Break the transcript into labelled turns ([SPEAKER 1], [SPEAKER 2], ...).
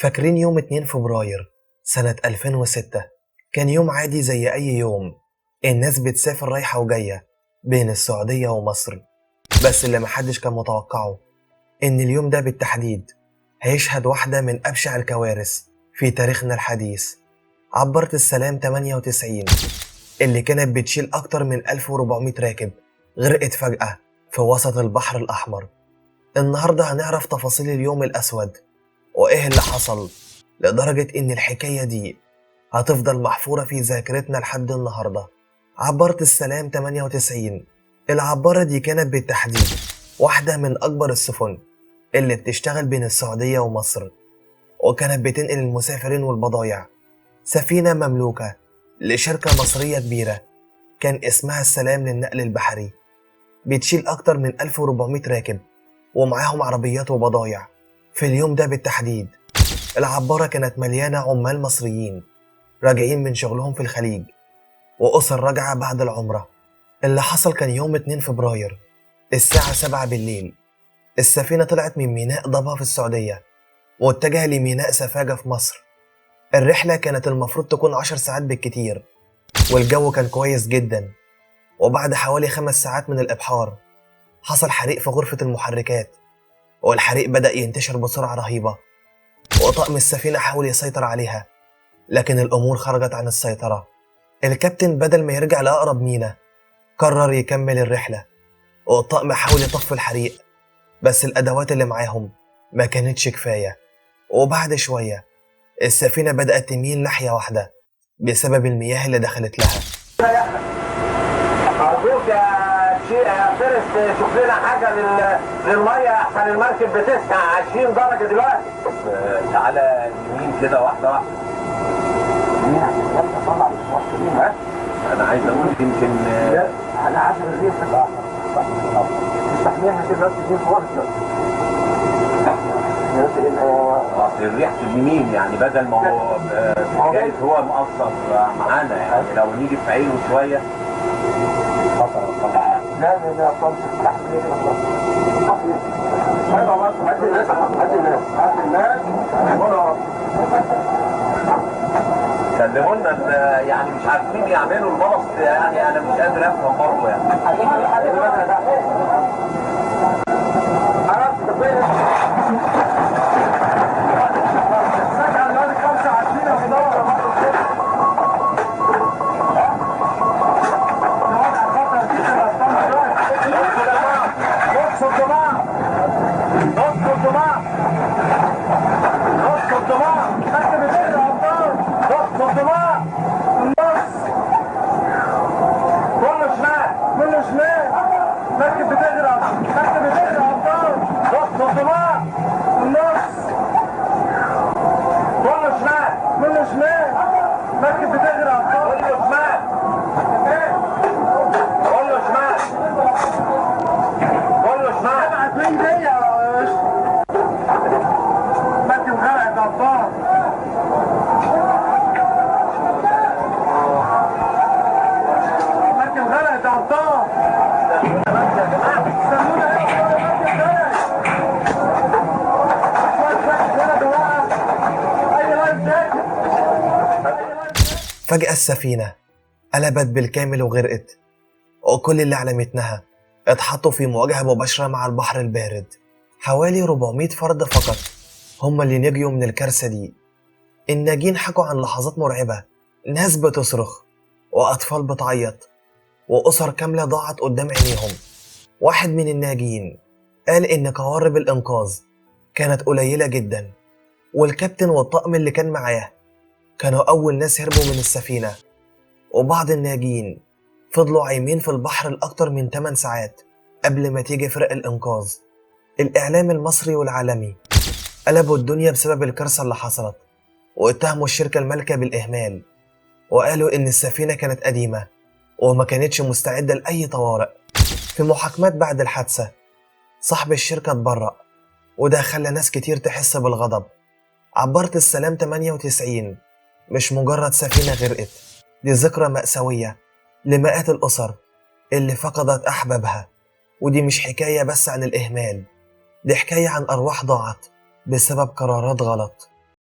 [SPEAKER 1] فاكرين يوم 2 فبراير سنة 2006؟ كان يوم عادي زي أي يوم. الناس بتسافر رايحة وجاية بين السعودية ومصر، بس اللي محدش كان متوقعه إن اليوم ده بالتحديد هيشهد واحدة من أبشع الكوارث في تاريخنا الحديث. عبارة السلام 98 اللي كانت بتشيل أكتر من 1400 راكب غرقت فجأة في وسط البحر الأحمر. النهاردة هنعرف تفاصيل اليوم الأسود وإيه اللي حصل، لدرجة إن الحكاية دي هتفضل محفورة في ذاكرتنا لحد النهاردة. عبارة السلام 98، العبارة دي كانت بالتحديد واحدة من أكبر السفن اللي بتشتغل بين السعودية ومصر، وكانت بتنقل المسافرين والبضايع. سفينة مملوكة لشركة مصرية كبيرة كان اسمها السلام للنقل البحري، بتشيل أكتر من 1400 راكب ومعاهم عربيات وبضايع. في اليوم ده بالتحديد العبارة كانت مليانة عمال مصريين راجعين من شغلهم في الخليج وأسر راجعة بعد العمرة. اللي حصل كان يوم 2 فبراير الساعة 7 بالليل. السفينة طلعت من ميناء ضبا في السعودية واتجه لميناء سفاجة في مصر. الرحلة كانت المفروض تكون 10 ساعات بالكتير، والجو كان كويس جدا. وبعد حوالي 5 ساعات من الإبحار حصل حريق في غرفة المحركات، والحريق بدأ ينتشر بسرعة رهيبة، وطاقم السفينة حاول يسيطر عليها، لكن الأمور خرجت عن السيطرة. الكابتن بدل ما يرجع لأقرب ميناء قرر يكمل الرحلة، والطاقم حاول يطفي الحريق، بس الأدوات اللي معاهم ما كانتش كفاية. وبعد شوية السفينة بدأت تميل ناحية واحدة بسبب المياه اللي دخلت لها.
[SPEAKER 2] أرجوك يا فارس شوف لنا حاجة للمية أحسن المركب بتسقع 20 درجة دلوقتي. تعالى يمين كده واحدة واحدة. يمين عشان انت طلع مش ها؟ أنا عايز أقول يمكن لا على 10 الريح تستحملها كده بس في فرصة. أصل الريح في اليمين يعني بدل ما هو جايز هو مقصر معانا، يعني لو نيجي في عينه شوية لا خالص تحت كلموا لنا يعني مش عارفين يعملوا البلص، يعني انا مش قادر افهم برضه يعني.
[SPEAKER 1] فجأة السفينة قلبت بالكامل وغرقت، وكل اللي على متنها اتحطوا في مواجهة مباشرة مع البحر البارد. حوالي 400 فرد فقط هم اللي نجوا من الكارثة دي. الناجين حكوا عن لحظات مرعبة، ناس بتصرخ وأطفال بتعيط وأسر كاملة ضاعت قدام عينيهم. واحد من الناجين قال إن قوارب الإنقاذ كانت قليلة جدا، والكابتن والطاقم اللي كان معاه كانوا أول ناس هربوا من السفينة. وبعض الناجين فضلوا عايمين في البحر لأكتر من 8 ساعات قبل ما تيجي فرق الإنقاذ. الإعلام المصري والعالمي قلبوا الدنيا بسبب الكارثة اللي حصلت، واتهموا الشركة المالكة بالإهمال، وقالوا إن السفينة كانت قديمة وما كانتش مستعدة لأي طوارئ. في محاكمات بعد الحادثة صاحب الشركة اتبرأ، وده خلى ناس كتير تحس بالغضب. عبارة السلام 98 مش مجرد سفينة غرقت، دي ذكرى مأساوية لمئات الأسر اللي فقدت أحبابها. ودي مش حكاية بس عن الإهمال، دي حكاية عن أرواح ضاعت بسبب قرارات غلط.